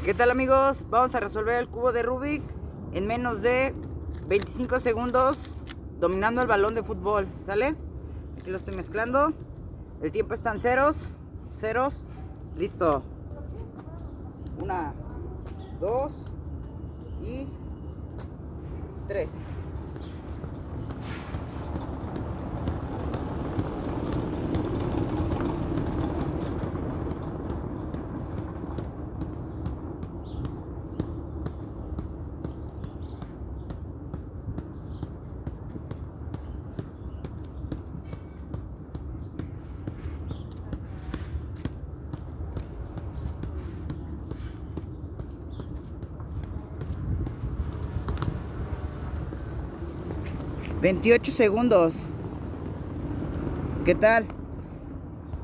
¿Qué tal, amigos? Vamos a resolver el cubo de Rubik en menos de 25 segundos dominando el balón de fútbol, ¿sale? Aquí lo estoy mezclando. El tiempo está en ceros. Listo. 1, 2 y 3. $28 segundos. ¿Qué tal?